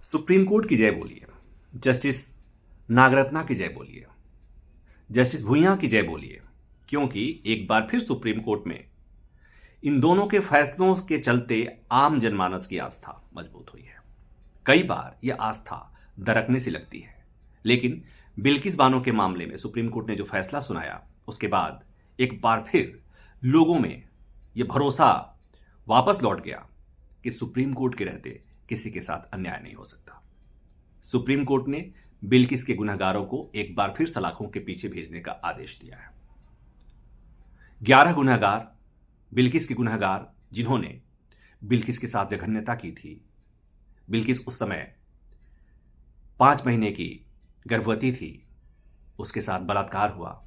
Supreme court की जय बोलिए, जस्टिस नागरत्ना की जय बोलिए, जस्टिस भुइयां की जय बोलिए, क्योंकि एक बार फिर सुप्रीम कोर्ट में इन दोनों के फैसलों के चलते आम जनमानस की आस्था मजबूत हुई है। कई बार यह आस्था दरकने सी लगती है, लेकिन बिल्किस बानो के मामले में सुप्रीम कोर्ट ने जो फैसला सुनाया, उसके बाद एक बार फिर लोगों में यह भरोसा वापस लौट गया कि सुप्रीम कोर्ट के रहते किसी के साथ अन्याय नहीं हो सकता। सुप्रीम कोर्ट ने बिल्किस के गुनहगारों को एक बार फिर सलाखों के पीछे भेजने का आदेश दिया है। 11 गुनहगार, बिल्किस के गुनहगार, जिन्होंने बिल्किस के साथ जघन्यता की थी। बिल्किस उस समय 5 महीने की गर्भवती थी, उसके साथ बलात्कार हुआ,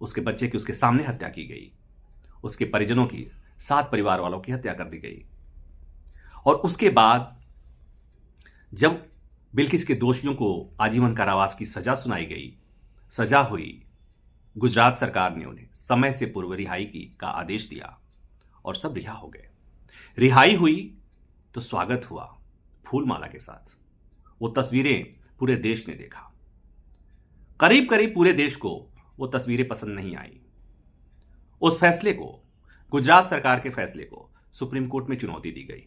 उसके बच्चे की उसके सामने हत्या की गई, उसके परिजनों की, 7 परिवार वालों की हत्या कर दी गई। और उसके बाद जब बिल्किस के दोषियों को आजीवन कारावास की सजा सुनाई गई, सजा हुई, गुजरात सरकार ने उन्हें समय से पूर्व रिहाई का आदेश दिया और सब रिहा हो गए। रिहाई हुई तो स्वागत हुआ फूलमाला के साथ। वो तस्वीरें पूरे देश ने देखा। करीब करीब पूरे देश को वो तस्वीरें पसंद नहीं आई। उस फैसले को, गुजरात सरकार के फैसले को सुप्रीम कोर्ट में चुनौती दी गई।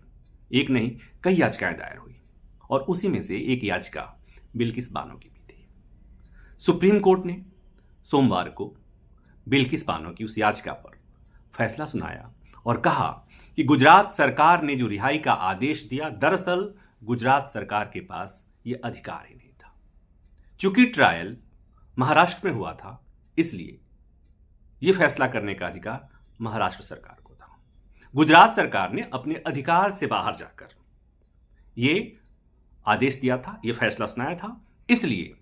एक नहीं, कई याचिकाएं दायर हुई और उसी में से एक याचिका बिल्किस बानो की भी थी। सुप्रीम कोर्ट ने सोमवार को बिल्किस बानो की उस याचिका पर फैसला सुनाया और कहा कि गुजरात सरकार ने जो रिहाई का आदेश दिया, दरअसल गुजरात सरकार के पास यह अधिकार ही नहीं था। चूंकि ट्रायल महाराष्ट्र में हुआ था, इसलिए यह फैसला करने का अधिकार महाराष्ट्र सरकार को था। गुजरात सरकार ने अपने अधिकार से बाहर जाकर यह आदेश दिया था, यह फैसला सुनाया था। इसलिए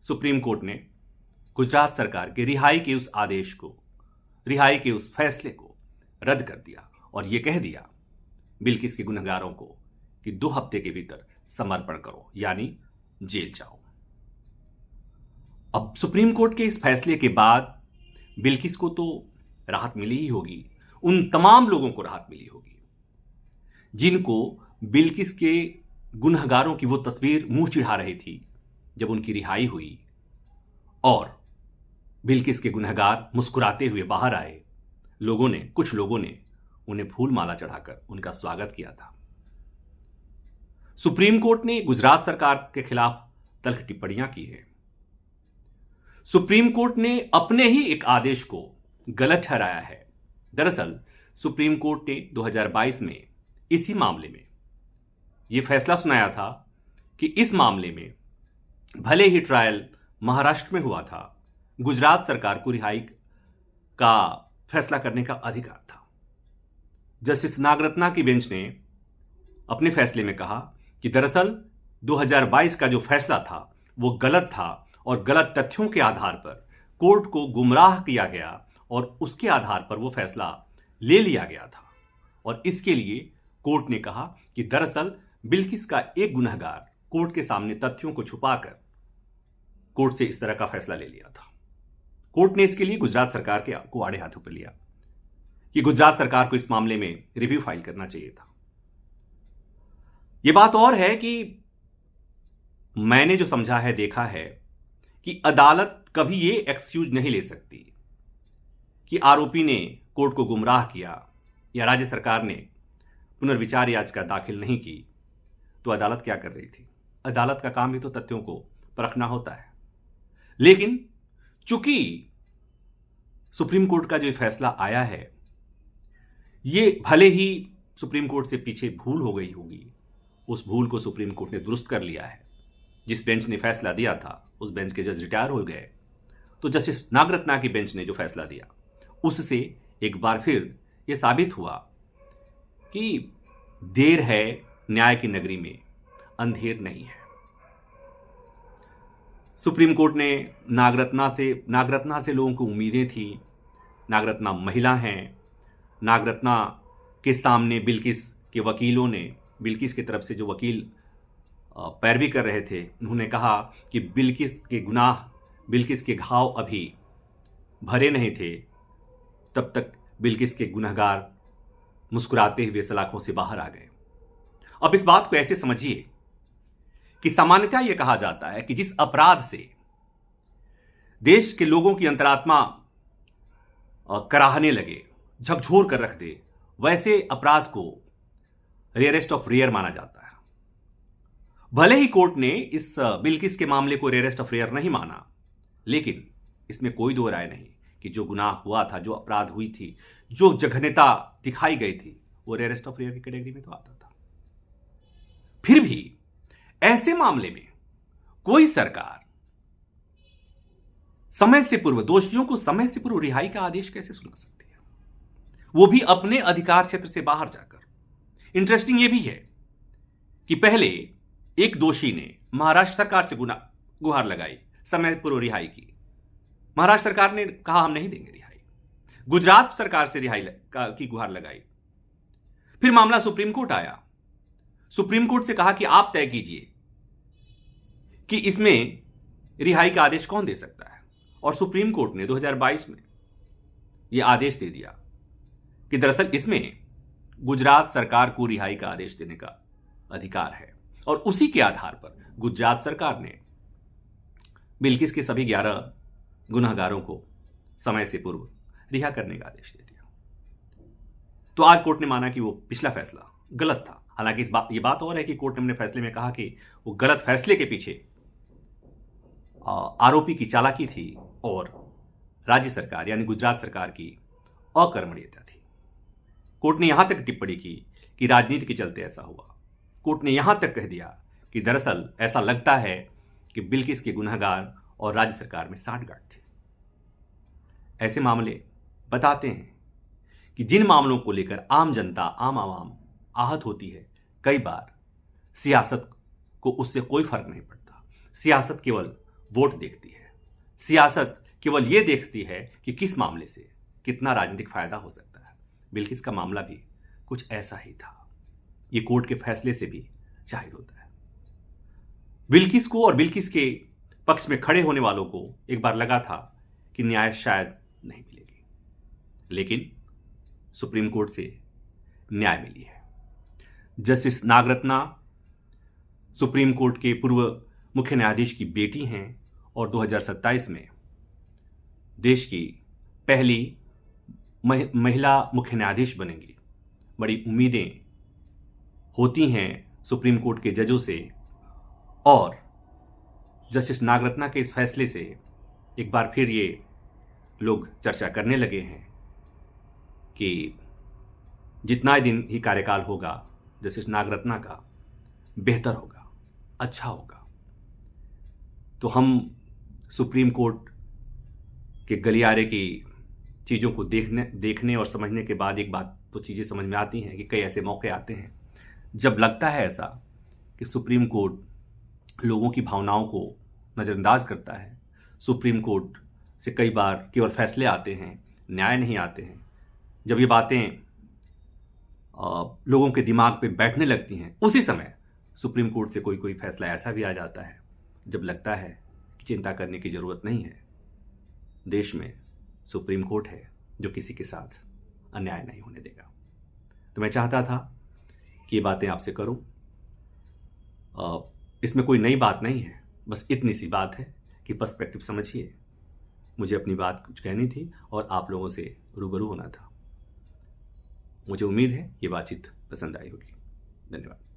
सुप्रीम कोर्ट ने गुजरात सरकार के रिहाई के उस आदेश को, रिहाई के उस फैसले को रद्द कर दिया और यह कह दिया बिल्किस के गुनहगारों को कि 2 हफ्ते के भीतर समर्पण करो, यानी जेल जाओ। अब सुप्रीम कोर्ट के इस फैसले के बाद बिल्किस को तो राहत मिली ही होगी, उन तमाम लोगों को राहत मिली होगी जिनको बिल्किस के गुनहगारों की वो तस्वीर मुंह चिढ़ा रही थी जब उनकी रिहाई हुई और बिल्किस के गुनहगार मुस्कुराते हुए बाहर आए। कुछ लोगों ने उन्हें फूलमाला चढ़ाकर उनका स्वागत किया था। सुप्रीम कोर्ट ने गुजरात सरकार के खिलाफ तल्ख टिप्पणियां की है। सुप्रीम कोर्ट ने अपने ही एक आदेश को गलत ठहराया है। दरअसल सुप्रीम कोर्ट ने 2022 में इसी मामले में यह फैसला सुनाया था कि इस मामले में भले ही ट्रायल महाराष्ट्र में हुआ था, गुजरात सरकार को रिहाई का फैसला करने का अधिकार था। जस्टिस नागरत्ना की बेंच ने अपने फैसले में कहा कि दरअसल 2022 का जो फैसला था वो गलत था और गलत तथ्यों के आधार पर कोर्ट को गुमराह किया गया और उसके आधार पर वो फैसला ले लिया गया था। और इसके लिए कोर्ट ने कहा कि दरअसल बिल्किस का एक गुनहगार कोर्ट के सामने तथ्यों को छुपाकर कोर्ट से इस तरह का फैसला ले लिया था। कोर्ट ने इसके लिए गुजरात सरकार को आड़े हाथों पर लिया कि गुजरात सरकार को इस मामले में रिव्यू फाइल करना चाहिए था। यह बात और है कि मैंने जो समझा है, देखा है कि अदालत कभी यह एक्सक्यूज नहीं ले सकती कि आरोपी ने कोर्ट को गुमराह किया या राज्य सरकार ने पुनर्विचार याचिका दाखिल नहीं की तो अदालत क्या कर रही थी। अदालत का काम ही तो तथ्यों को परखना होता है। लेकिन चूंकि सुप्रीम कोर्ट का जो फैसला आया है, ये भले ही सुप्रीम कोर्ट से पीछे भूल हो गई होगी, उस भूल को सुप्रीम कोर्ट ने दुरुस्त कर लिया है। जिस बेंच ने फैसला दिया था उस बेंच के जज रिटायर हो गए, तो जस्टिस नागरत्ना की बेंच ने जो फैसला दिया उससे एक बार फिर यह साबित हुआ कि देर है न्याय की नगरी में, अंधेर नहीं है। सुप्रीम कोर्ट ने नागरत्ना से लोगों को उम्मीदें थी। नागरत्ना महिला हैं। नागरत्ना के सामने बिल्किस के वकीलों ने, बिल्किस की तरफ से जो वकील पैरवी कर रहे थे, उन्होंने कहा कि बिल्किस के घाव अभी भरे नहीं थे, तब तक बिल्किस के गुनहगार मुस्कुराते हुए सलाखों से बाहर आ गए। अब इस बात को ऐसे समझिए कि सामान्यतः यह कहा जाता है कि जिस अपराध से देश के लोगों की अंतरात्मा कराहने लगे, झकझोर कर रख दे, वैसे अपराध को रेयरेस्ट ऑफ रेयर माना जाता है। भले ही कोर्ट ने इस बिल्किस के मामले को रेयरेस्ट ऑफ रेयर नहीं माना, लेकिन इसमें कोई दो राय नहीं कि जो गुनाह हुआ था, जो अपराध हुई थी, जो जघन्यता दिखाई गई थी, वो रेयरेस्ट ऑफ रेयर की कैटेगरी में तो आता था। फिर भी ऐसे मामले में कोई सरकार समय से पूर्व दोषियों को समय से पूर्व रिहाई का आदेश कैसे सुना सकती है, वो भी अपने अधिकार क्षेत्र से बाहर जाकर। इंटरेस्टिंग ये भी है कि पहले एक दोषी ने महाराष्ट्र सरकार से गुहार लगाई, समय पूर्व रिहाई की। महाराष्ट्र सरकार ने कहा हम नहीं देंगे रिहाई। गुजरात सरकार से रिहाई की गुहार लगाई। फिर मामला सुप्रीम कोर्ट आया। सुप्रीम कोर्ट से कहा कि आप तय कीजिए कि इसमें रिहाई का आदेश कौन दे सकता है, और सुप्रीम कोर्ट ने 2022 में यह आदेश दे दिया कि दरअसल इसमें गुजरात सरकार को रिहाई का आदेश देने का अधिकार है। और उसी के आधार पर गुजरात सरकार ने बिल्किस के सभी 11 गुनहगारों को समय से पूर्व रिहा करने का आदेश दे दिया। तो आज कोर्ट ने माना कि वो पिछला फैसला गलत था। हालांकि ये बात और है कि कोर्ट ने अपने फैसले में कहा कि वो गलत फैसले के पीछे आरोपी की चालाकी थी और राज्य सरकार यानी गुजरात सरकार की अकर्मण्यता थी। कोर्ट ने यहां तक टिप्पणी की कि राजनीति के चलते ऐसा हुआ। कोर्ट ने यहां तक कह दिया कि दरअसल ऐसा लगता है कि बिल्किस के गुनहगार और राज्य सरकार में सांठगांठ थी। ऐसे मामले बताते हैं कि जिन मामलों को लेकर आम जनता, आम आवाम आहत होती है, कई बार सियासत को उससे कोई फर्क नहीं पड़ता। सियासत केवल वोट देखती है। सियासत केवल यह देखती है कि किस मामले से कितना राजनीतिक फायदा हो सकता है। बिल्किस का मामला भी कुछ ऐसा ही था। ये कोर्ट के फैसले से भी जाहिर होता है। बिल्किस को और बिल्किस के पक्ष में खड़े होने वालों को एक बार लगा था कि न्याय शायद नहीं मिलेगी, लेकिन सुप्रीम कोर्ट से न्याय मिली है। जस्टिस नागरत्ना सुप्रीम कोर्ट के पूर्व मुख्य न्यायाधीश की बेटी हैं और 2027 में देश की पहली महिला मुख्य न्यायाधीश बनेंगी। बड़ी उम्मीदें होती हैं सुप्रीम कोर्ट के जजों से, और जस्टिस नागरत्ना के इस फैसले से एक बार फिर ये लोग चर्चा करने लगे हैं कि जितना दिन ही कार्यकाल होगा जस्टिस नागरत्ना का, बेहतर होगा, अच्छा होगा। तो हम सुप्रीम कोर्ट के गलियारे की चीज़ों को देखने और समझने के बाद एक बात तो चीज़ें समझ में आती हैं कि कई ऐसे मौके आते हैं जब लगता है ऐसा कि सुप्रीम कोर्ट लोगों की भावनाओं को नज़रअंदाज करता है। सुप्रीम कोर्ट से कई बार केवल फैसले आते हैं, न्याय नहीं आते हैं। जब ये बातें लोगों के दिमाग पे बैठने लगती हैं, उसी समय सुप्रीम कोर्ट से कोई फैसला ऐसा भी आ जाता है जब लगता है कि चिंता करने की ज़रूरत नहीं है। देश में सुप्रीम कोर्ट है जो किसी के साथ अन्याय नहीं होने देगा। तो मैं चाहता था कि ये बातें आपसे करूं। इसमें कोई नई बात नहीं है, बस इतनी सी बात है कि पर्सपेक्टिव समझिए। मुझे अपनी बात कुछ कहनी थी और आप लोगों से रूबरू होना था। मुझे उम्मीद है ये बातचीत पसंद आई होगी। धन्यवाद।